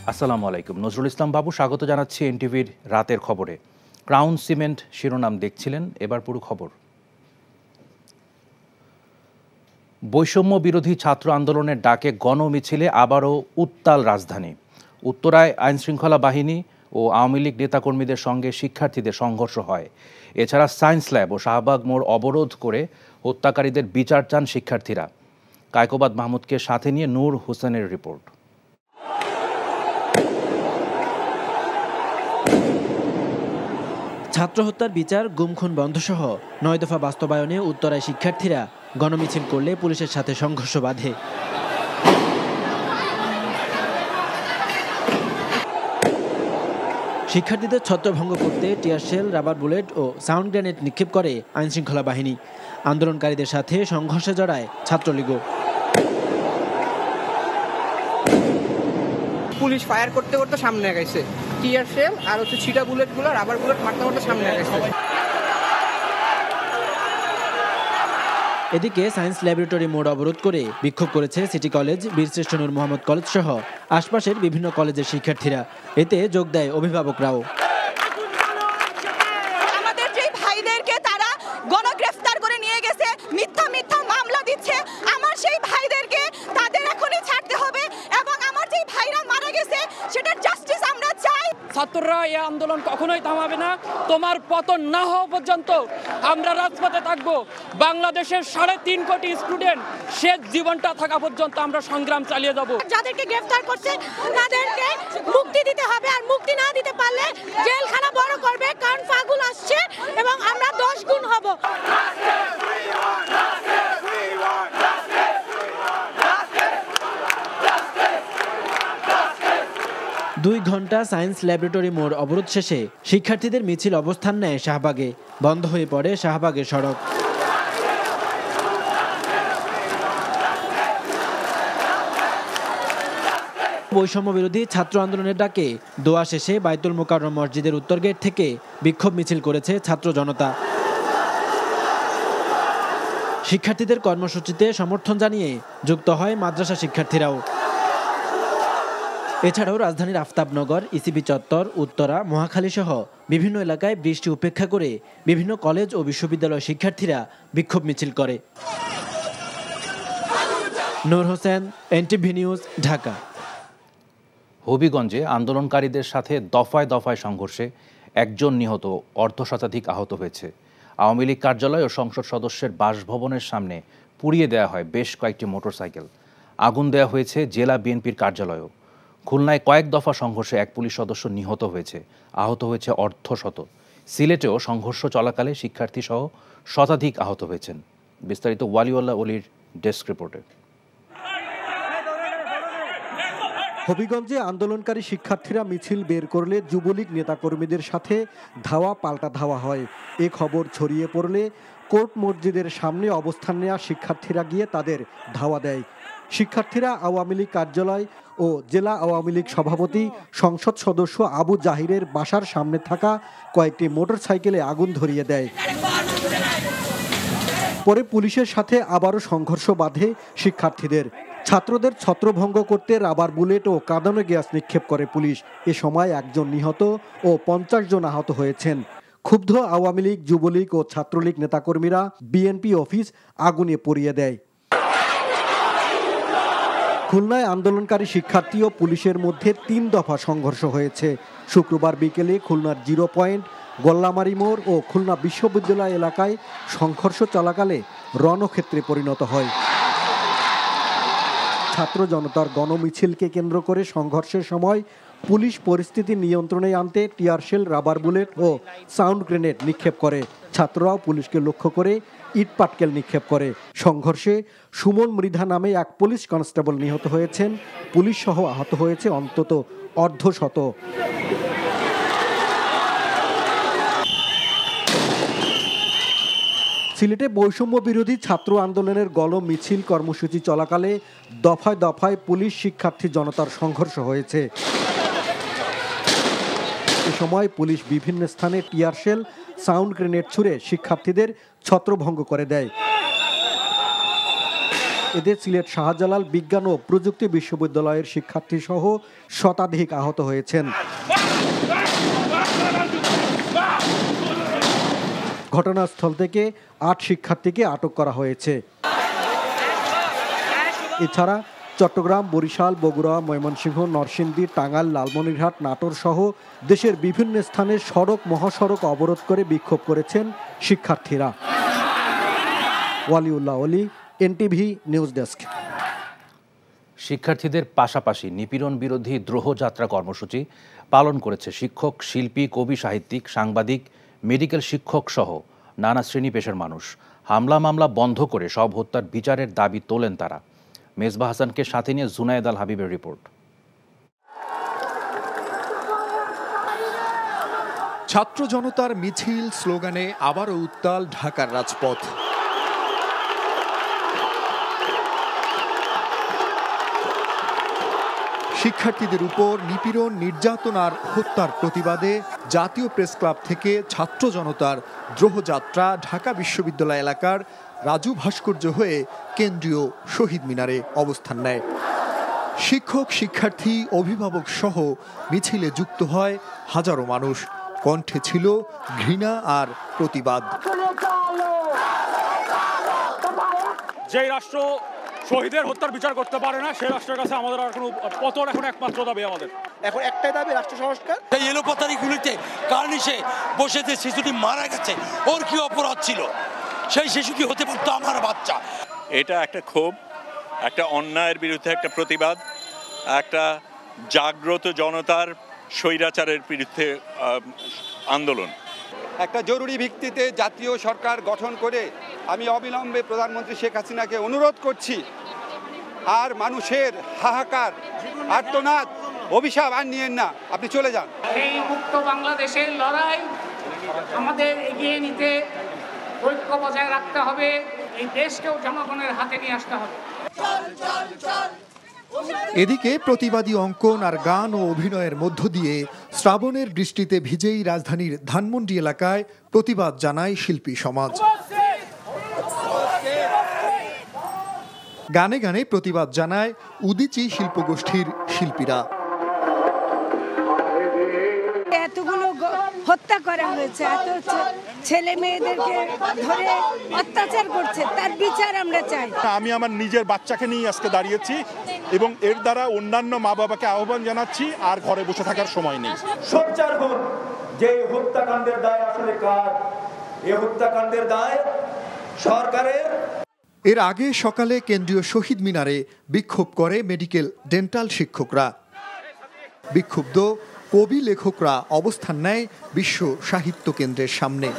আসসালামু আলাইকুম। নজরুল ইসলাম বাবু স্বাগত জানাচ্ছি এনটিভির রাতের খবরে। ক্রাউন সিমেন্ট শিরোনাম দেখছিলেন, এবার পুরো খবর। বৈষম্য বিরোধী ছাত্র আন্দোলনের ডাকে গণমিছিলে আবারও উত্তাল রাজধানী। উত্তরায় আইনশৃঙ্খলা বাহিনী ও আওয়ামী লীগ নেতাকর্মীদের সঙ্গে শিক্ষার্থীদের সংঘর্ষ হয়। এছাড়া সায়েন্স ল্যাব ও শাহবাগ মোড় অবরোধ করে হত্যাকারীদের বিচার চান শিক্ষার্থীরা। কায়কোবাদ মাহমুদকে সাথে নিয়ে নূর হোসেনের রিপোর্ট। ছাত্র হত্যার বিচার, গুম-খুন বন্ধসহ ৯ দফা বাস্তবায়নে উত্তরায় শিক্ষার্থীরা গণমিছিল করলে পুলিশের সাথে সংঘর্ষ বাধে। শিক্ষার্থীদের ছত্রভঙ্গ করতে টিয়ারশেল, রাবার বুলেট ও সাউন্ড গ্রেনেড নিক্ষেপ করে আইনশৃঙ্খলা বাহিনী। আন্দোলনকারীদের সাথে সংঘর্ষে জড়ায় ছাত্রলীগও। পুলিশ ফায়ার করতে করতে সামনে গেছে, টিয়ার শেল আর ছিটা বুলেটগুলো, রাবার বুলেট মারতে মারতে সামনে গেছে। এদিকে সায়েন্স ল্যাবরেটরি মোড় অবরোধ করে বিক্ষোভ করেছে সিটি কলেজ, বীরশ্রেষ্ঠ নূর মোহাম্মদ কলেজ সহ আশপাশের বিভিন্ন কলেজের শিক্ষার্থীরা। এতে যোগ দেয় অভিভাবকরাও। আমাদের যে ভাইদেরকে তারা গণগ্রেফতার করে নিয়ে গেছে, মিথ্যা মিথ্যা মামলা দিচ্ছে, আমার সেই ভাইদেরকে তাদের এখনই ছাড়তে হবে এবং আমার যে ভাইরা মারা গেছে সেটার জাস্টিস আমরা চাই। ছাত্ররা এই আন্দোলন কখনোই থামাবে না। তোমার পতন না হওয়া পর্যন্ত আমরা রাজপথে থাকবো। বাংলাদেশের ৩.৫ কোটি স্টুডেন্ট শেষ জীবনটা থাকা পর্যন্ত আমরা সংগ্রাম চালিয়ে যাব। যাদেরকে গ্রেফতার করছে তাদেরকে মুক্তি দিতে হবে, আর মুক্তি না দিতে পারলে জেলখানা বড় করবে, কারণ ফাগুন আসছে এবং আমরা 10 গুণ হব। ২ ঘন্টা সায়েন্স ল্যাবরেটরি মোড় অবরোধ শেষে শিক্ষার্থীদের মিছিল অবস্থান নেয় শাহবাগে। বন্ধ হয়ে পড়ে শাহবাগের সড়ক। বৈষম্য বিরোধী ছাত্র আন্দোলনের ডাকে দোয়া শেষে বাইতুল মোকাররম মসজিদের উত্তর গেট থেকে বিক্ষোভ মিছিল করেছে ছাত্র জনতা। শিক্ষার্থীদের কর্মসূচিতে সমর্থন জানিয়ে যুক্ত হয় মাদ্রাসা শিক্ষার্থীরাও। এছাড়াও রাজধানীর আফতাবনগর, ইসিবি চত্বর, উত্তরা, মহাখালী সহ বিভিন্ন এলাকায় বৃষ্টি উপেক্ষা করে বিভিন্ন কলেজ ও বিশ্ববিদ্যালয় শিক্ষার্থীরা বিক্ষোভ মিছিল করে। নূর হোসেন, এনটিভি নিউজ, ঢাকা। হবিগঞ্জে আন্দোলনকারীদের সাথে দফায় দফায় সংঘর্ষে একজন নিহত, অর্ধশতাধিক আহত হয়েছে। আওয়ামী লীগ কার্যালয় ও সংসদ সদস্যের বাসভবনের সামনে পুড়িয়ে দেওয়া হয় বেশ কয়েকটি মোটরসাইকেল। আগুন দেওয়া হয়েছে জেলা বিএনপির কার্যালয়েও। খুলনায় কয়েক দফা সংঘর্ষে এক পুলিশ সদস্য নিহত হয়েছে, আহত হয়েছে অর্ধশত। সিলেটেও সংঘর্ষ চলাকালে শিক্ষার্থী সহ শতাধিক আহত হয়েছেন। বিস্তারিত ওয়ালিউল্লাহ অলির ডেস্ক রিপোর্টে। হবিগঞ্জে আন্দোলনকারী শিক্ষার্থীরা মিছিল বের করলে যুবলীগ নেতাকর্মীদের সাথে ধাওয়া পাল্টা ধাওয়া হয়। এ খবর ছড়িয়ে পড়লে কোর্ট মসজিদের সামনে অবস্থান নেওয়া শিক্ষার্থীরা গিয়ে তাদের ধাওয়া দেয়। শিক্ষার্থীরা আওয়ামী লীগ কার্যালয় ও জেলা আওয়ামী লীগ সভাপতি, সংসদ সদস্য আবু জাহিরের বাসার সামনে থাকা কয়েকটি মোটরসাইকেলে আগুন ধরিয়ে দেয়। পরে পুলিশের সাথে আবারও সংঘর্ষ বাধে শিক্ষার্থীদের। ছাত্রদের ছত্রভঙ্গ করতে রাবার বুলেট ও কাঁদানো গ্যাস নিক্ষেপ করে পুলিশ। এ সময় একজন নিহত ও ৫০ জন আহত হয়েছেন। ক্ষুব্ধ আওয়ামী লীগ, যুবলীগ ও ছাত্রলীগ নেতাকর্মীরা বিএনপি অফিস আগুনে পুড়িয়ে দেয়। খুলনায় আন্দোলনকারী শিক্ষার্থী ও পুলিশের মধ্যে ৩ দফা সংঘর্ষ হয়েছে। শুক্রবার বিকেলে খুলনার 0 পয়েন্ট, গোল্লামারি মোড় ও খুলনা বিশ্ববিদ্যালয় এলাকায় সংঘর্ষ চলাকালে রণক্ষেত্রে পরিণত হয়। ছাত্র জনতার গণমিছিলকে কেন্দ্র করে সংঘর্ষের সময় পুলিশ পরিস্থিতি নিয়ন্ত্রণে আনতে টিয়ারশেল, রাবার বুলেট ও সাউন্ড গ্রেনেড নিক্ষেপ করে। ছাত্ররাও পুলিশকে লক্ষ্য করে ইট পাটকেল নিক্ষেপ করে। সংঘর্ষে সুমন মৃধা নামে এক পুলিশ কনস্টেবল নিহত হয়েছেন। পুলিশ সহ আহত হয়েছে অন্তত অর্ধশত। সিলেটে বৈষম্য বিরোধী ছাত্র আন্দোলনের গণমিছিল কর্মসূচি চলাকালে দফায় দফায় পুলিশ শিক্ষার্থী জনতার সংঘর্ষ হয়েছে। এ সময় পুলিশ বিভিন্ন স্থানে টিয়ারশেল, সাউন্ড গ্রেনেড ছুড়ে শিক্ষার্থীদের ছত্রভঙ্গ করে দেয়। এতে সিলেট শাহজালাল বিজ্ঞান ও প্রযুক্তি বিশ্ববিদ্যালয়ের শিক্ষার্থী সহ শতাধিক আহত হয়েছেন। ঘটনাস্থল থেকে ৮ শিক্ষার্থীকে আটক করা হয়েছে। এছাড়া চট্টগ্রাম, বরিশাল, বগুড়া, ময়মনসিংহ, নরসিংদী, টাঙ্গাইল, লালমনিরহাট, নাটোর সহ দেশের বিভিন্ন স্থানে সড়ক মহাসড়ক অবরোধ করে বিক্ষোভ করেছেন শিক্ষার্থীরা। ওয়ালিউল্লাহ অলি, এনটিভি নিউজ ডেস্ক। শিক্ষার্থীদের পাশাপাশি নিপীড়ন বিরোধী দ্রোহযাত্রা কর্মসূচি পালন করেছে শিক্ষক, শিল্পী, কবি, সাহিত্যিক, সাংবাদিক, মেডিকেল শিক্ষক সহ নানা শ্রেণী পেশার মানুষ। হামলা মামলা বন্ধ করে সব হত্যার বিচারের দাবি তোলেন তারা। মেজবা হাসানকে সাথে নিয়ে জুনায়েদ আল হাবিবের রিপোর্ট। ছাত্র জনতার মিছিল, স্লোগানে আবারও উত্তাল ঢাকার রাজপথ। শিক্ষার্থীদের উপর নিপীড়ন, নির্যাতন আর হত্যার প্রতিবাদে জাতীয় প্রেস ক্লাব থেকে ছাত্র জনতার দ্রোহযাত্রা ঢাকা বিশ্ববিদ্যালয় এলাকার রাজু ভাস্কর্য হয়ে কেন্দ্রীয় শহীদ মিনারে অবস্থান নেয়। শিক্ষক, শিক্ষার্থী, অভিভাবক সহ মিছিলে যুক্ত হয় হাজারো মানুষ। কণ্ঠে ছিল ঘৃণা আর প্রতিবাদ। যে রাষ্ট্র শহীদের হত্যার বিচার করতে পারে না, সেই রাষ্ট্রের কাছে আমাদের আর কোনো পতন এখন একমাত্র দাবি। আমাদের এখন একটাই দাবি, রাষ্ট্র সংস্কার। এই এলোপাতারিগুলিতে কার্নিশে বসে যে শিশুটি মারা গেছে, ওর কি অপরাধ ছিল? সেই শিশু কি হতে পারতো আমার বাচ্চা? এটা একটা ক্ষোভ, একটা অন্যায়ের বিরুদ্ধে একটা প্রতিবাদ, একটা জাগ্রত জনতার স্বৈরাচারের বিরুদ্ধে আন্দোলন। একটা জরুরি ভিত্তিতে জাতীয় সরকার গঠন করে আমি অবিলম্বে প্রধানমন্ত্রী শেখ হাসিনাকে অনুরোধ করছি, আর মানুষের হাহাকার, আর্তনাদ, অভিশাপ আর নিয়েন না, আপনি চলে যান। এই মুক্ত বাংলাদেশের লড়াই আমাদের এগিয়ে নিতে ঐক্য বজায় রাখতে হবে, এই দেশকেও জনগণের হাতে নিয়ে আসতে হবে। এদিকে প্রতিবাদী অঙ্কন আর গান ও অভিনয়ের মধ্য দিয়ে শ্রাবণের বৃষ্টিতে ভিজেই রাজধানীর ধানমন্ডি এলাকায় প্রতিবাদ জানায় শিল্পী সমাজ। গানে গানে প্রতিবাদ জানায় উদীচী শিল্পগোষ্ঠীর শিল্পীরা। এতগুলো হত্যা করা হয়েছে, এত ছেলে মেয়েদেরকে ধরে অত্যাচার করছে, তার বিচার আমরা চাই। আমি আমার নিজের বাচ্চাকে নিয়ে আজকে দাঁড়িয়েছি এবং এর দ্বারা অন্যান্য মা বাবাকে আহ্বান জানাচ্ছি, আর ঘরে বসে থাকার সময় নেই। সোচ্চার হন, যে হত্যাকাণ্ডের দায় আসলে কার? এই হত্যাকাণ্ডের দায় সরকারের। এর আগে সকালে কেন্দ্রীয় শহীদ মিনারে বিক্ষোভ করে মেডিকেল ডেন্টাল শিক্ষকরা। বিক্ষুব্ধ কবি, লেখকরা অবস্থান নেয় বিশ্ব সাহিত্য কেন্দ্রের সামনে।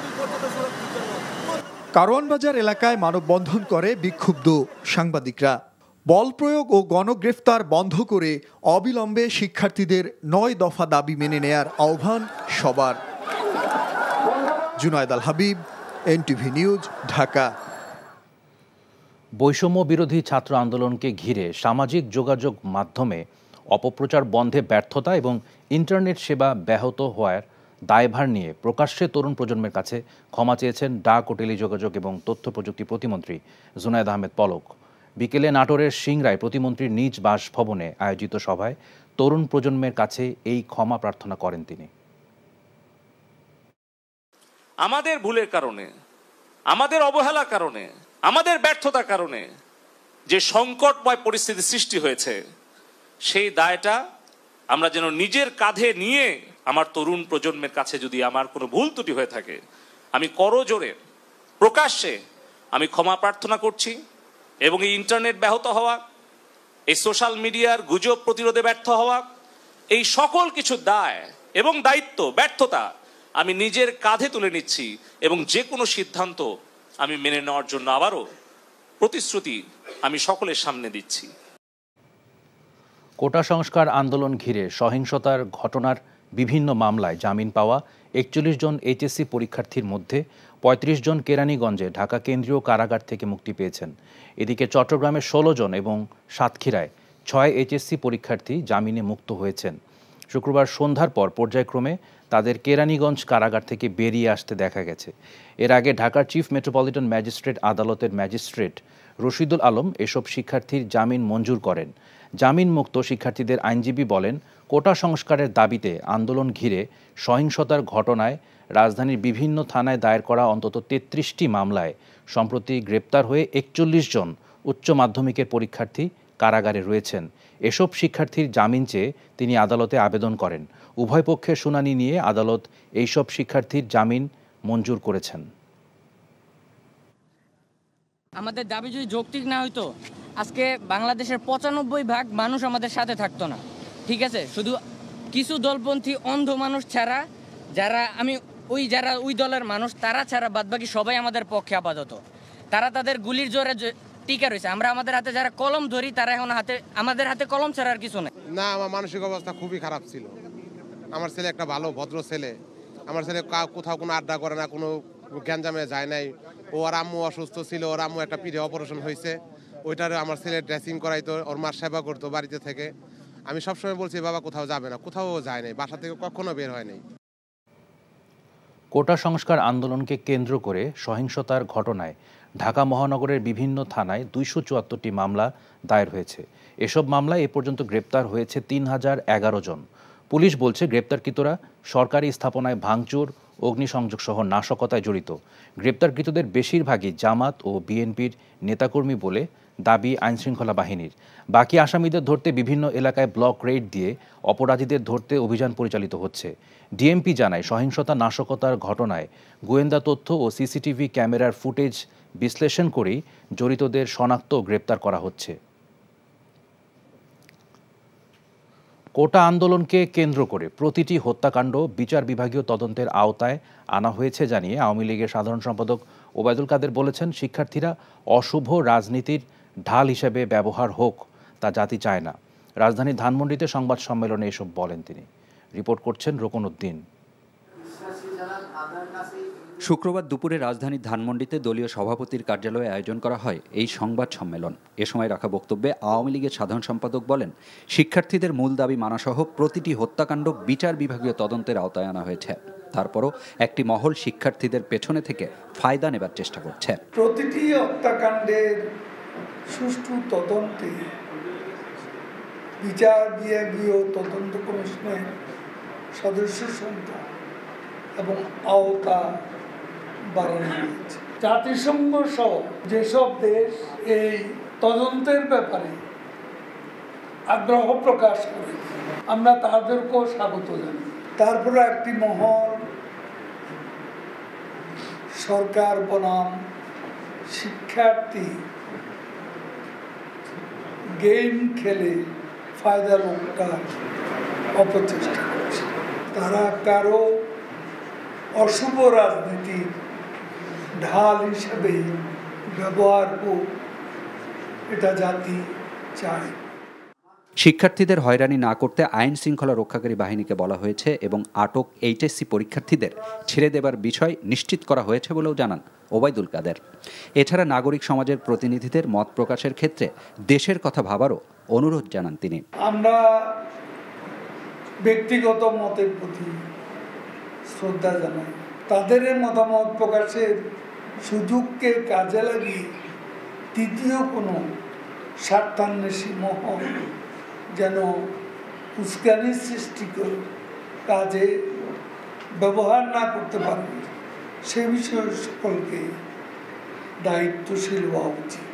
কারওয়ানবাজার এলাকায় মানববন্ধন করে বিক্ষুব্ধ সাংবাদিকরা। বল প্রয়োগ ও গণগ্রেফতার বন্ধ করে অবিলম্বে শিক্ষার্থীদের ৯ দফা দাবি মেনে নেয়ার আহ্বান সবার। জুনায়েদ আল হাবিব, এনটিভি নিউজ, ঢাকা। বৈষম্য বিরোধী ছাত্র আন্দোলনকে ঘিরে সামাজিক যোগাযোগ মাধ্যমে অপপ্রচার বন্ধে ব্যর্থতা এবং ইন্টারনেট সেবা ব্যাহত হওয়ার দায়ভার নিয়ে প্রকাশ্যে তরুণ প্রজন্মের কাছে ক্ষমা চেয়েছেন ডাক ও টেলিযোগাযোগ এবং তথ্য প্রযুক্তি প্রতিমন্ত্রী জুনায়েদ আহমেদ পলক। বিকেলে নাটোরের সিংড়ায় প্রতিমন্ত্রীর নিজ বাসভবনে আয়োজিত সভায় তরুণ প্রজন্মের কাছে এই ক্ষমা প্রার্থনা করেন তিনি। আমাদের ভুলের কারণে, আমাদের অবহেলার কারণে, আমাদের ব্যর্থতার কারণে যে সংকটময় পরিস্থিতি সৃষ্টি হয়েছে, সেই দায়টা আমরা যেন নিজের কাঁধে নিয়ে আমার তরুণ প্রজন্মের কাছে যদি আমার কোনো ভুল ত্রুটি হয়ে থাকে, আমি করজোরে প্রকাশ্যে আমি ক্ষমা প্রার্থনা করছি। এবং এই ইন্টারনেট ব্যাহত হওয়া, এই সোশ্যাল মিডিয়ার গুজব প্রতিরোধে ব্যর্থ হওয়া, এই সকল কিছু দায় এবং দায়িত্ব, ব্যর্থতা আমি নিজের কাঁধে তুলে নিচ্ছি এবং যে কোনো সিদ্ধান্ত আমি মেনে নেওয়ার জন্য আবারও প্রতিশ্রুতি আমি সকলের সামনে দিচ্ছি। কোটা সংস্কার আন্দোলন ঘিরে সহিংসতার ঘটনার বিভিন্ন মামলায় জামিন পাওয়া ৪১ জন এইচএসসি পরীক্ষার্থীর মধ্যে ৩৫ জন কেরানীগঞ্জে ঢাকা কেন্দ্রীয় কারাগার থেকে মুক্তি পেয়েছেন। এদিকে চট্টগ্রামে ১৬ জন এবং সাতক্ষীরায় ৬ এইচএসসি পরীক্ষার্থী জামিনে মুক্ত হয়েছেন। শুক্রবার সন্ধ্যার পর পর্যায়ক্রমে তাদের কেরানীগঞ্জ কারাগার থেকে বেরিয়ে আসতে দেখা গেছে। এর আগে ঢাকার চিফ মেট্রোপলিটন ম্যাজিস্ট্রেট আদালতের ম্যাজিস্ট্রেট রশিদুল আলম এসব শিক্ষার্থীর জামিন মঞ্জুর করেন। জামিনমুক্ত শিক্ষার্থীদের আইনজীবী বলেন, কোটা সংস্কারের দাবিতে আন্দোলন ঘিরে সহিংসতার ঘটনায় রাজধানীর বিভিন্ন থানায় দায়ের করা অন্তত ৩৩টি মামলায় সম্প্রতি গ্রেপ্তার হয়ে ৪১ জন উচ্চ মাধ্যমিকের পরীক্ষার্থী কারাগারে রয়েছেন। এসব শিক্ষার্থীর জামিন চেয়ে তিনি আদালতে আবেদন করেন। উভয় পক্ষের শুনানি নিয়ে আদালত এইসব শিক্ষার্থীর জামিন মঞ্জুর করেছেন। আমাদের দাবি যদি যৌক্তিক না হইতো, আজকে বাংলাদেশের ৯৫% মানুষ আমাদের সাথে থাকতো না। ঠিক আছে, শুধু কিছু দলপন্থী অন্ধ মানুষ ছাড়া, যারা ওই দলের মানুষ তারা ছাড়া বাদবাকি সবাই আমাদের পক্ষে আপাতত। তারা তাদের গুলির জোরে টিকা রয়েছে। আমরা আমাদের হাতে যারা কলম ধরি তারা এখন আমাদের হাতে কলম ছাড়া আর কিছু নেই। না, আমার মানসিক অবস্থা খুবই খারাপ ছিল। আমার ছেলে একটা ভালো ভদ্র ছেলে। আমার ছেলে কোথাও কোনো আড্ডা করে না, কোনো গ্যাঞ্জামে যায় নাই। ওর আম্মু অসুস্থ ছিল, ওর আম্মু একটা পিঠে অপারেশন হয়েছে, ওইটারে আমার ছেলে ড্রেসিং করাইতো, ওর মার সেবা করতো বাড়িতে থেকে। আমি সবসময় বলছি বাবা কোথাও যাবে না, কোথাও যায় নাই, বাসা থেকে কখনো বের হয় নাই। কোটা সংস্কার আন্দোলনকে কেন্দ্র করে সহিংসতার ঘটনায় ঢাকা মহানগরের বিভিন্ন থানায় ২৭৪টি মামলা দায়ের হয়েছে। এসব মামলায় এ পর্যন্ত গ্রেপ্তার হয়েছে ৩,০১১ জন। পুলিশ বলছে গ্রেপ্তারকৃতরা সরকারি স্থাপনায় ভাঙচুর, অগ্নিসংযোগ সহ নাশকতায় জড়িত। গ্রেপ্তারকৃতদের বেশিরভাগই জামাত ও বিএনপির নেতাকর্মী বলে দাবি আইনশৃঙ্খলা বাহিনীর। বাকি আসামিদের ধরতে বিভিন্ন এলাকায় ব্লক রেড দিয়ে অপরাধীদের ধরতে অভিযান পরিচালিত হচ্ছে। ডিএমপি জানায়, সহিংসতা নাশকতার ঘটনায় গোয়েন্দা তথ্য ও সিসিটিভি ক্যামেরার ফুটেজ বিশ্লেষণ করেই জড়িতদের শনাক্ত ও গ্রেপ্তার করা হচ্ছে। কোটা আন্দোলনকে কেন্দ্র করে প্রতিটি হত্যাকাণ্ড বিচার বিভাগীয় তদন্তের আওতায় আনা হয়েছে জানিয়ে আওয়ামী লীগের সাধারণ সম্পাদক ওবায়দুল কাদের বলেছেন, শিক্ষার্থীরা অশুভ রাজনীতির ঢাল হিসেবে ব্যবহার হোক তা জাতি চায় না। রাজধানীর ধানমন্ডিতে সংবাদ সম্মেলনে এসব বলেন তিনি। রিপোর্ট করছেন রোকন উদ্দিন। শুক্রবার দুপুরে রাজধানীর ধানমন্ডিতে দলীয় সভাপতির কার্যালয়ে আয়োজন করা হয় এই সংবাদ সম্মেলন। এ সময় রাখা বক্তব্যে আওয়ামী লীগের সাধারণ সম্পাদক বলেন, শিক্ষার্থীদের মূল দাবি মানাসহ প্রতিটি হত্যাকাণ্ড বিচার বিভাগীয় তদন্তের আওতায় আনা হয়েছে। তারপরও একটি মহল শিক্ষার্থীদের পেছনে থেকে ফায়দা নেবার চেষ্টা করছে। প্রতিটি হত্যাকাণ্ডের সুষ্ঠু তদন্তে বিচার বিভাগীয় তদন্ত কমিশনের সদস্য সংখ্যা এবং আওতা বাড়ানো হয়েছে। জাতিসংঘ সহ যেসব দেশ এই তদন্তের ব্যাপারে আগ্রহ প্রকাশ করে আমরা তাদেরকেও স্বাগত জানাই। তারপরে একটি মহল সরকার বনাম শিক্ষার্থী গেম খেলে ফায়দা লোকটার অপচেষ্টা করছে। তারা কারো অশুভ রাজনীতির ঢাল হিসেবে ব্যবহার হোক, এটা জাতি চায়। শিক্ষার্থীদের হয়রানি না করতে আইন শৃঙ্খলা রক্ষাকারী বাহিনীকে বলা হয়েছে এবং আটক এইচএসসি পরীক্ষার্থীদের ছেড়ে দেবার বিষয় নিশ্চিত করা হয়েছে বলেও জানান ওবায়দুল কাদের। এছাড়া নাগরিক সমাজের প্রতিনিধিদের মত প্রকাশের ক্ষেত্রে দেশের কথা ভাবারও অনুরোধ জানান তিনি। আমরা ব্যক্তিগত মতের প্রতি শ্রদ্ধা জানাই। তাদের মতামত প্রকাশের সুযোগকে কাজে লাগিয়ে তৃতীয় কোনো স্বার্থান্বেষী মহল যেন উস্কানির সৃষ্টি করে কাজে ব্যবহার না করতে পারে, সে বিষয়ে সকলকে দায়িত্বশীল হওয়া উচিত।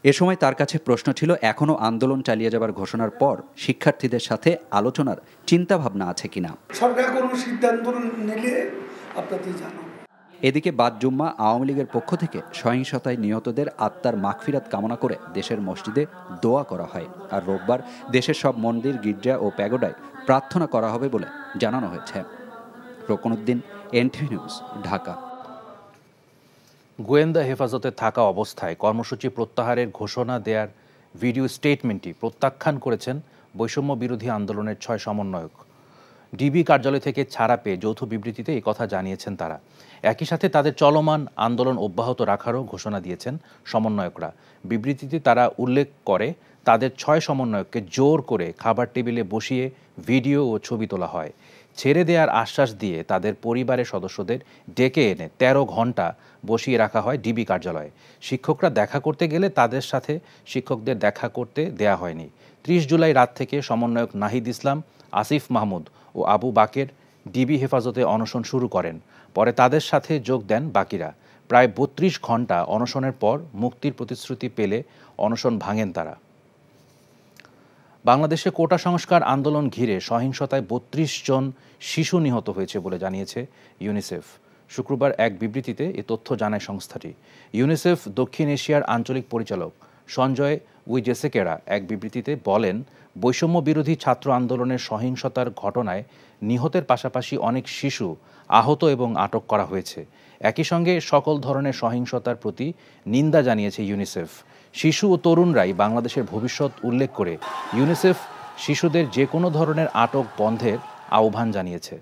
এ সময় তার কাছে প্রশ্ন ছিল, এখনও আন্দোলন চালিয়ে যাবার ঘোষণার পর শিক্ষার্থীদের সাথে আলোচনার চিন্তা ভাবনা আছে কিনা। সরকার কোনো সিদ্ধান্ত নিলে আপনাদের জানাবো। এদিকে বাদ জুম্মা আওয়ামী লীগের পক্ষ থেকে সহিংসতায় নিহতদের আত্মার মাগফিরাত কামনা করে দেশের মসজিদে দোয়া করা হয়। আর রোববার দেশের সব মন্দির, গির্জা ও প্যাগোডায় প্রার্থনা করা হবে বলে জানানো হয়েছে। রোকন উদ্দিন, এনটিভি নিউজ, ঢাকা। গোয়েন্দা হেফাজতে থাকা অবস্থায় কর্মসূচি প্রত্যাহারের ঘোষণা দেওয়ার ভিডিও স্টেটমেন্টটি প্রত্যাখ্যান করেছেন বৈষম্য বিরোধী আন্দোলনের 6 সমন্বয়ক। ডিবি কার্যালয় থেকে ছাড়া পেয়ে যৌথ বিবৃতিতে এই কথা জানিয়েছেন তারা। একই সাথে তাদের চলমান আন্দোলন অব্যাহত রাখারও ঘোষণা দিয়েছেন সমন্বয়করা। বিবৃতিতে তারা উল্লেখ করে, তাদের 6 সমন্বয়ককে জোর করে খাবার টেবিলে বসিয়ে ভিডিও ও ছবি তোলা হয়। ছেড়ে দেওয়ার আশ্বাস দিয়ে তাদের পরিবারের সদস্যদের ডেকে এনে ১৩ ঘন্টা বসিয়ে রাখা হয় ডিবি কার্যালয়ে। শিক্ষকরা দেখা করতে গেলে তাদের সাথে শিক্ষকদের দেখা করতে দেয়া হয়নি। ৩০ জুলাই রাত থেকে সমন্বয়ক নাহিদ ইসলাম, আসিফ মাহমুদ ও আবু বাকের ডিবি হেফাজতে অনশন শুরু করেন। পরে তাদের সাথে যোগ দেন বাকিরা। প্রায় ৩২ ঘন্টা অনশনের পর মুক্তির প্রতিশ্রুতি পেলে অনশন ভাঙেন তারা। বাংলাদেশে কোটা সংস্কার আন্দোলন ঘিরে সহিংসতায় ৩২ জন শিশু নিহত হয়েছে বলে জানিয়েছে ইউনিসেফ। শুক্রবার এক বিবৃতিতে এ তথ্য জানায় সংস্থাটি। ইউনিসেফ দক্ষিণ এশিয়ার আঞ্চলিক পরিচালক সঞ্জয় উইজেসেকেরা এক বিবৃতিতে বলেন, বৈষম্য বিরোধী ছাত্র আন্দোলনের সহিংসতার ঘটনায় নিহতের পাশাপাশি অনেক শিশু আহত এবং আটক করা হয়েছে। একই সঙ্গে সকল ধরনের সহিংসতার প্রতি নিন্দা জানিয়েছে ইউনিসেফ। শিশু ও তরুণরাই বাংলাদেশের ভবিষ্যৎ উল্লেখ করে ইউনিসেফ শিশুদের যে কোনো ধরনের আটক বন্ধের আহ্বান জানিয়েছে।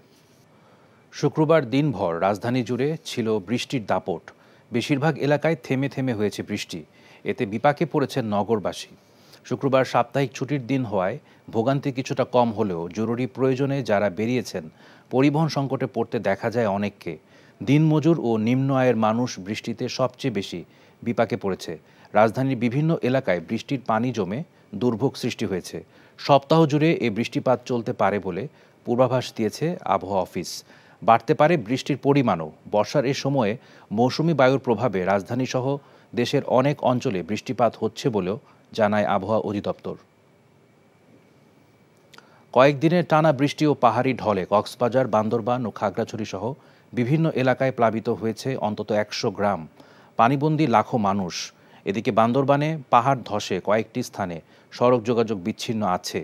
শুক্রবার দিনভর রাজধানী জুড়ে ছিল বৃষ্টির দাপট। বেশিরভাগ এলাকায় থেমে থেমে হয়েছে বৃষ্টি। এতে বিপাকে পড়েছেন নগরবাসী। শুক্রবার সাপ্তাহিক ছুটির দিন হওয়ায় ভোগান্তি কিছুটা কম হলেও জরুরি প্রয়োজনে যারা বেরিয়েছেন পরিবহন সংকটে পড়তে দেখা যায় অনেককে। দিনমজুর ও নিম্ন আয়ের মানুষ বৃষ্টিতে সবচেয়ে বেশি বিপাকে পড়েছে। রাজধানীর বিভিন্ন এলাকায় বৃষ্টির পানি জমে দুর্ভোগ সৃষ্টি হয়েছে। সপ্তাহ জুড়ে এ বৃষ্টিপাত চলতে পারে বলে পূর্বাভাস দিয়েছে আবহাওয়া অফিস। বাড়তে পারে বৃষ্টির পরিমাণও। বর্ষার এ সময়ে মৌসুমি বায়ুর প্রভাবে রাজধানীসহ দেশের অনেক অঞ্চলে বৃষ্টিপাত হচ্ছে বলেও জানায় আবহাওয়া অধিদপ্তর। কয়েকদিনের টানা বৃষ্টি ও পাহাড়ি ঢলে কক্সবাজার, বান্দরবান ও খাগড়াছড়ি সহ বিভিন্ন এলাকায় প্লাবিত হয়েছে অন্তত ১০০ গ্রাম। পানিবন্দী লাখো মানুষ। এদিকে বান্দরবানে পাহাড় ধসে কয়েকটি স্থানে সড়ক যোগাযোগ বিচ্ছিন্ন আছে।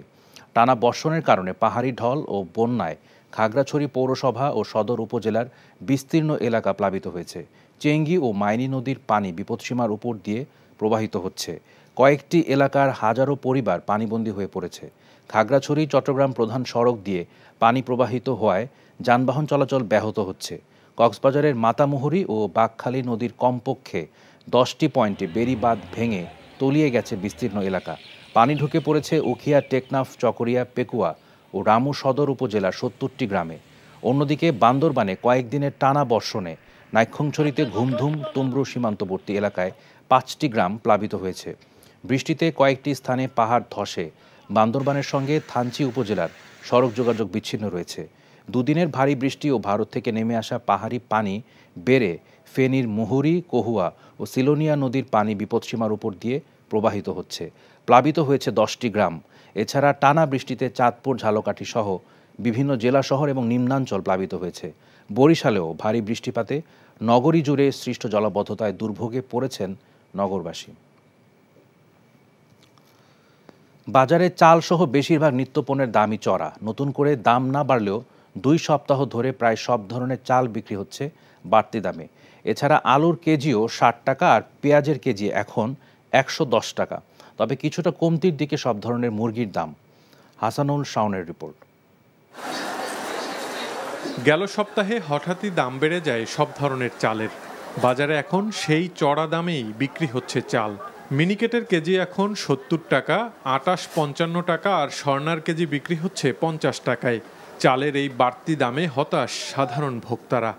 টানা বর্ষণের কারণে পাহাড়ি ঢল ও বন্যায় খাগড়াছড়ি পৌরসভা ও সদর উপজেলার বিস্তীর্ণ এলাকা প্লাবিত হয়েছে। চেঙ্গি ও মাইনী নদীর পানি বিপদসীমার উপর দিয়ে প্রবাহিত হচ্ছে। কয়েকটি এলাকার হাজারো পরিবার পানিবন্দী হয়ে পড়েছে। খাগড়াছড়ি চট্টগ্রাম প্রধান সড়ক দিয়ে পানি প্রবাহিত হওয়ায় যানবাহন চলাচল ব্যাহত হচ্ছে। কক্সবাজারের মাতামুহুরী ও বাঘখালী নদীর কমপক্ষে 10টি পয়েন্টে বেড়িবাঁধ ভেঙে তলিয়ে গেছে বিস্তীর্ণ এলাকা। পানি ঢুকে পড়েছে উখিয়া, টেকনাফ, চকরিয়া, পেকুয়া ও রামু সদর উপজেলার 70টি গ্রামে। অন্যদিকে বান্দরবানে কয়েকদিনের টানা বর্ষণে নাইক্ষংছড়িতে ঘুমধুম, তুমরু সীমান্তবর্তী এলাকায় 5টি গ্রাম প্লাবিত হয়েছে। বৃষ্টিতে কয়েকটি স্থানে পাহাড় ধসে বান্দরবানের সঙ্গে থানচি উপজেলার সড়ক যোগাযোগ বিচ্ছিন্ন রয়েছে। দুদিনের ভারী বৃষ্টি ও ভারত থেকে নেমে আসা পাহাড়ি পানি বেড়ে ফেনীর মুহুরী, কহুয়া ও সিলোনিয়া নদীর পানি বিপদসীমার উপর দিয়ে প্রবাহিত হচ্ছে। প্লাবিত হয়েছে 10টি গ্রাম। এছাড়া টানা বৃষ্টিতে চাঁদপুর, ঝালকাঠি সহ বিভিন্ন জেলা শহর এবং নিম্নাঞ্চল প্লাবিত হয়েছে। বরিশালেও ভারী বৃষ্টিপাতে নগরী জুড়ে সৃষ্ট জলাবদ্ধতায় দুর্ভোগে পড়েছেন নগরবাসী। বাজারে চালসহ বেশিরভাগ নিত্যপণ্যের দামই চড়া। নতুন করে দাম না বাড়লেও 2 সপ্তাহ ধরে প্রায় সব ধরনের চাল বিক্রি হচ্ছে বাড়তি দামে। এছাড়া আলুর কেজিও 60 টাকা আর পেঁয়াজের কেজি এখন 110 টাকা। তবে কিছুটা কমতির দিকে সব ধরনের মুরগির দাম। হাসানুল শাওনের রিপোর্ট। গেল সপ্তাহে হঠাৎই দাম বেড়ে যায় সব ধরনের চালের। বাজারে এখন সেই চড়া দামেই বিক্রি হচ্ছে চাল। মিনিকেটের কেজি এখন 70 টাকা, আটাশ 55 টাকা আর স্বর্ণার কেজি বিক্রি হচ্ছে 50 টাকায়। চালের এই বাড়তি দামে হতাশ সাধারণ ভোক্তারা।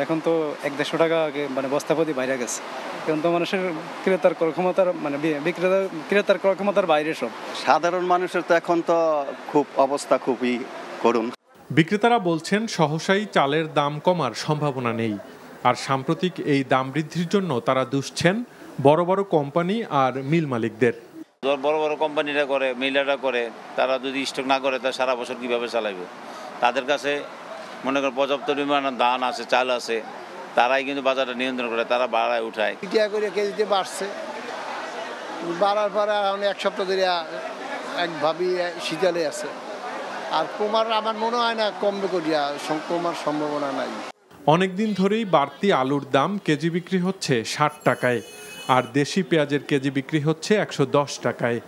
এখন তো 100-150 টাকা মানে বস্তা প্রতি বাইরে গেছে। এখন তো মানুষের ক্রেতার ক্রয় ক্ষমতার মানে ক্রেতার ক্রয় ক্ষমতার বাইরে সব। সাধারণ মানুষের তো এখন তো খুব অবস্থা খুবই করুণ। বিক্রেতারা বলছেন সহসাই চালের দাম কমার সম্ভাবনা নেই। আর সাম্প্রতিক এই দাম বৃদ্ধির জন্য তারা দুষছেন বড় বড় কোম্পানি আর মিল মালিকদের। বড় বড় কোম্পানিরা করে, মিলাররা করে, তারা যদি স্টক না করে তা সারা বছর কিভাবে চালাবে? তাদের কাছে মনে করেন পর্যাপ্ত পরিমাণে ধান আছে, চাল আছে, তারাই কিন্তু বাজারটা নিয়ন্ত্রণ করে, তারা বাড়ায় উঠায়। টিয়া করে কেজিতে বাড়ছে, বাড়ার পরে এখন 1 সপ্তাহ ধরে একভাবেই শীতলে আছে। আর কমার আমার মনে হয় না কমবে, করিয়া কমার সম্ভাবনা নাই। অনেকদিন ধরেই বাড়তি আলুর দাম কেজি বিক্রি হচ্ছে 60 টাকায় আর দেশি পেঁয়াজের কেজি বিক্রি হচ্ছে 110 টাকায়।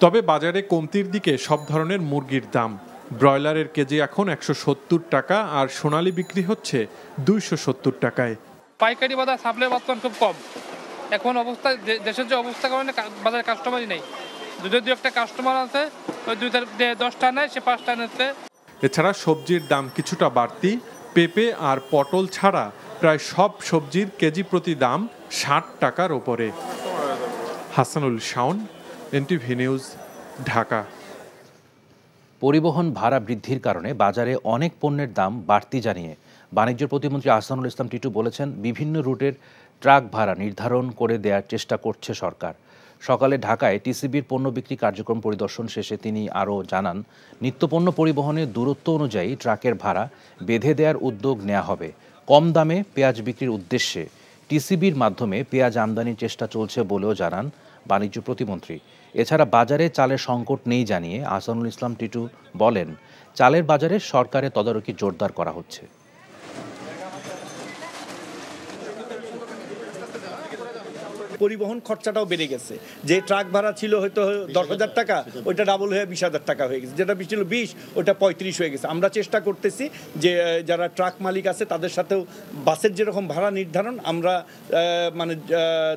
তবে বাজারে কমতির দিকে সব ধরনের মুরগির দাম। ব্রয়লারের কেজি এখন 170 টাকা আর সোনালী বিক্রি হচ্ছে 270 টাকায়। পাইকারি বাজার সাপ্লাই বর্তমান খুব কম। এখন অবস্থা দেশের যে অবস্থা কারণে বাজারে কাস্টমারই নেই। যদি একটা কাস্টমার আছে ওই 10টা নেয়, সে 5টা নিচ্ছে। এছাড়া সবজির দাম কিছুটা বাড়তি, পেঁপে আর পটল ছাড়া প্রায় সব সবজির কেজি প্রতি দাম ৬০ টাকার ওপরে। Hasanul Shaon, NTV news, Dhaka. পরিবহন ভাড়া বৃদ্ধির কারণে বাজারে অনেক পণ্যের দাম বাড়তি জানিয়ে বাণিজ্য প্রতিমন্ত্রী আহসানুল ইসলাম টিটু বলেছেন, বিভিন্ন রুটের ট্রাক ভাড়া নির্ধারণ করে দেওয়ার চেষ্টা করছে সরকার। সকালে ঢাকায় টিসিবির পণ্য বিক্রি কার্যক্রম পরিদর্শন শেষে তিনি আরও জানান, নিত্যপণ্য পরিবহনের দূরত্ব অনুযায়ী ট্রাকের ভাড়া বেঁধে দেওয়ার উদ্যোগ নেওয়া হবে। কম দামে পেঁয়াজ বিক্রির উদ্দেশ্যে টিসিবির মাধ্যমে পেঁয়াজ আমদানির চেষ্টা চলছে বলেও জানান বাণিজ্য প্রতিমন্ত্রী। এছাড়া বাজারে চালের সংকট নেই জানিয়ে আহসানুল ইসলাম টিটু বলেন, চালের বাজারে সরকারের তদারকি জোরদার করা হচ্ছে। পরিবহন খরচাটাও বেড়ে গেছে। যে ট্রাক ভাড়া ছিল হয়তো 10,000 টাকা, ওইটা ডাবল হয়ে 20,000 টাকা হয়ে গেছে। যেটা ছিল 20, ওইটা 35 হয়ে গেছে। আমরা চেষ্টা করতেছি যে যারা ট্রাক মালিক আছে তাদের সাথেও বাসের যেরকম ভাড়া নির্ধারণ আমরা মানে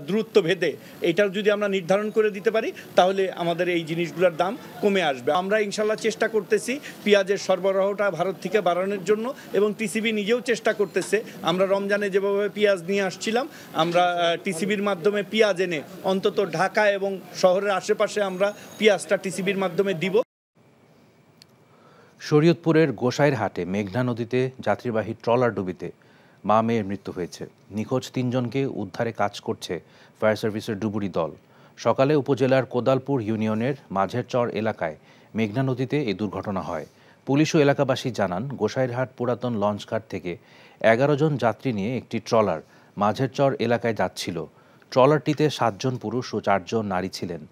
দূরত্ব ভেদে এইটার যদি আমরা নির্ধারণ করে দিতে পারি তাহলে আমাদের এই জিনিসগুলোর দাম কমে আসবে। আমরা ইনশাল্লাহ চেষ্টা করতেছি পেঁয়াজের সরবরাহটা ভারত থেকে বাড়ানোর জন্য, এবং টিসিবি নিজেও চেষ্টা করতেছে। আমরা রমজানে যেভাবে পেঁয়াজ নিয়ে আসছিলাম, আমরা টিসিবির মাধ্যমে পেঁয়াজ এনে অন্তত ঢাকা এবং শহরের আশেপাশে আমরা পেঁয়াজটা টিসিবির মাধ্যমে দিব। শরীয়তপুরের গোসাইরহাটে মেঘনা নদীতে যাত্রীবাহী ট্রলার ডুবিতে মা মেয়ের মৃত্যু হয়েছে। নিখোঁজ ৩ জনকে উদ্ধারে কাজ করছে ফায়ার সার্ভিসের ডুবুরি দল। সকালে উপজেলার কোদালপুর ইউনিয়নের মাঝের চর এলাকায় মেঘনা নদীতে এই দুর্ঘটনা হয়। পুলিশ ও এলাকাবাসী জানান, গোসাইরহাট পুরাতন লঞ্চঘাট থেকে 11 জন যাত্রী নিয়ে একটি ট্রলার মাঝের চর এলাকায় যাচ্ছিল। ট্রলারটিতে 7 জন পুরুষ ও 4 জন নারী ছিলেন।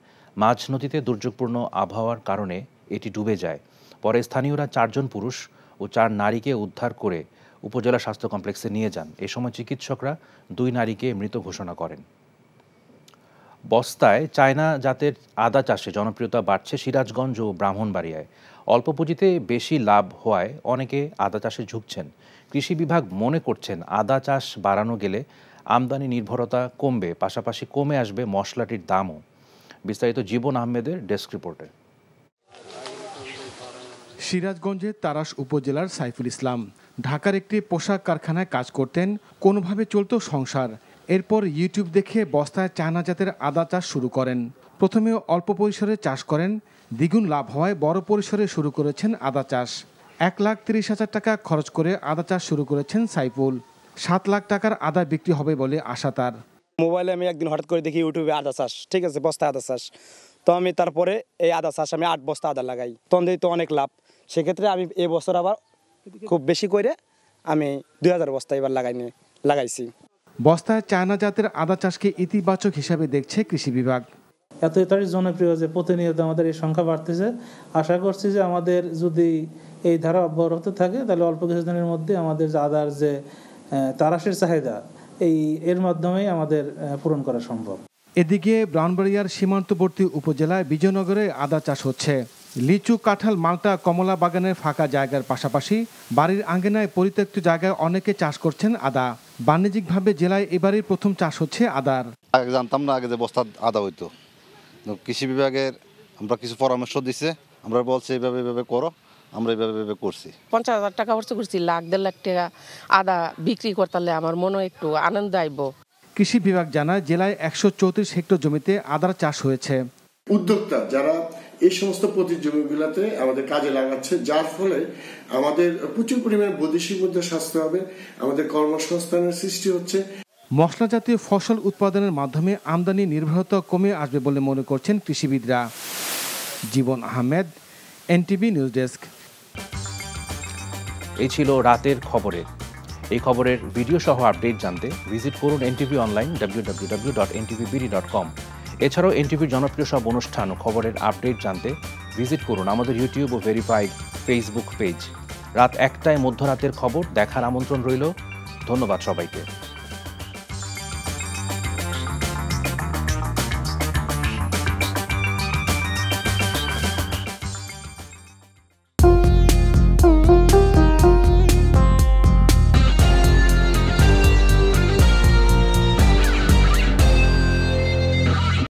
মাঝ নদীতে দুর্যোগপূর্ণ আবহাওয়ার কারণে এটি ডুবে যায়। পরে স্থানীয়রা 4 জন পুরুষ ও 4 নারীকে উদ্ধার করে উপজেলা স্বাস্থ্য কমপ্লেক্সে নিয়ে যান। এ সময় চিকিৎসকরা 2 নারীকে মৃত ঘোষণা করেন। বস্তায় চায়না জাতের আদা চাষে জনপ্রিয়তা বাড়ছে সিরাজগঞ্জ ও ব্রাহ্মণবাড়িয়ায়। অল্প পুঁজিতে বেশি লাভ হওয়ায় অনেকে আদা চাষে ঝুঁকছেন। কৃষি বিভাগ মনে করছেন, আদা চাষ বাড়ানো গেলে আমদানি নির্ভরতা কমবে, পাশাপাশি কমে আসবে মশলাটির দামও। বিস্তারিত জীবন আহমেদের ডেস্ক রিপোর্টে। সিরাজগঞ্জের তারাস উপজেলার সাইফুল ইসলাম ঢাকার একটি পোশাক কারখানায় কাজ করতেন। কোনোভাবে চলত সংসার। এরপর ইউটিউব দেখে বস্তায় চায়না জাতের আদা চাষ শুরু করেন। প্রথমে অল্প পরিসরে চাষ করেন, দ্বিগুণ লাভ হওয়ায় বড় পরিসরে শুরু করেছেন আদা চাষ। 1,30,000 টাকা খরচ করে আদা চাষ শুরু করেছেন সাইফুল। 7 লাখ টাকার আদা বিক্রি হবে বলে আশা তার। মোবাইলে আমি একদিন হঠাৎ করে দেখি ইউটিউবে আদা চাষ, ঠিক আছে, বস্তা আদা চাষ। তো আমি তারপরে এই আদা চাষ আমি 8 বস্তা আদা লাগাই, তখন দেখি তো অনেক লাভ। সেক্ষেত্রে আমি এই বছর আবার খুব বেশি করে আমি 2000 বস্তা এবার লাগাইছি। বস্তায় চায়না জাতের আদা চাষকে ইতিবাচক হিসাবে দেখছে কৃষি বিভাগ। এতটাই জনপ্রিয় যে প্রতিনিয়ত আমাদের এই সংখ্যা বাড়তেছে। আশা করছি যে আমাদের যদি এই ধারা অব্যাহত থাকে তাহলে অল্প কিছুদিনের মধ্যে আমাদের যে আদার যে তারাশের চাহিদা এর মাধ্যমেই আমাদের পূরণ করা সম্ভব। এদিকে ব্রাহ্মণবাড়িয়ার সীমান্তবর্তী উপজেলায় বিজয়নগরে আদা চাষ হচ্ছে। লিচু, কাঁঠাল, মাল্টা, কমলা বাগানের ফাঁকা জায়গার পাশাপাশি বাড়ির আঙ্গিনায় পরিত্যক্ত জায়গায় অনেকে চাষ করছেন আদা। বাণিজ্যিকভাবে জেলায় এবারই প্রথম চাষ হচ্ছে আদার। আগে জানতাম না, আগে যে বস্তা আদা হইতো। কৃষি বিভাগের আমরা কিছু পরামর্শ দিছে, আমরা বলছি এইভাবে করো, আমরা এইভাবে করছি। 50,000 টাকা খরচ করছি, 1,00,000 লাখ টাকা আদা বিক্রি করতে আমার মনে একটু আনন্দ আইব। কৃষি বিভাগ জানায়, জেলায় 134 হেক্টর জমিতে আদার চাষ হয়েছে। উদ্যোক্তা যারা এই সমস্ত পতিত জমিগুলোতে আমাদের কাজে লাগাচ্ছে, যার ফলে আমাদের প্রচুর পরিমাণে বৈদেশিক মুদ্রা স্বাস্থ্য হবে, আমাদের কর্মসংস্থানের সৃষ্টি হচ্ছে। মশলা জাতীয় ফসল উৎপাদনের মাধ্যমে আমদানি নির্ভরতা কমে আসবে বলে মনে করছেন কৃষিবিদরা। জীবন আহমেদ, এনটিভি নিউজ ডেস্ক। এই ছিল রাতের খবরে। এই খবরের ভিডিও সহ আপডেট জানতে ভিজিট করুন এনটিভি অনলাইন www.ntvbd.com। এছাড়াও এনটিভির জনপ্রিয় সব অনুষ্ঠান ও খবরের আপডেট জানতে ভিজিট করুন আমাদের ইউটিউব ও ভেরিফাইড ফেসবুক পেজ। রাত 1টায় মধ্যরাতের খবর দেখার আমন্ত্রণ রইল। ধন্যবাদ সবাইকে।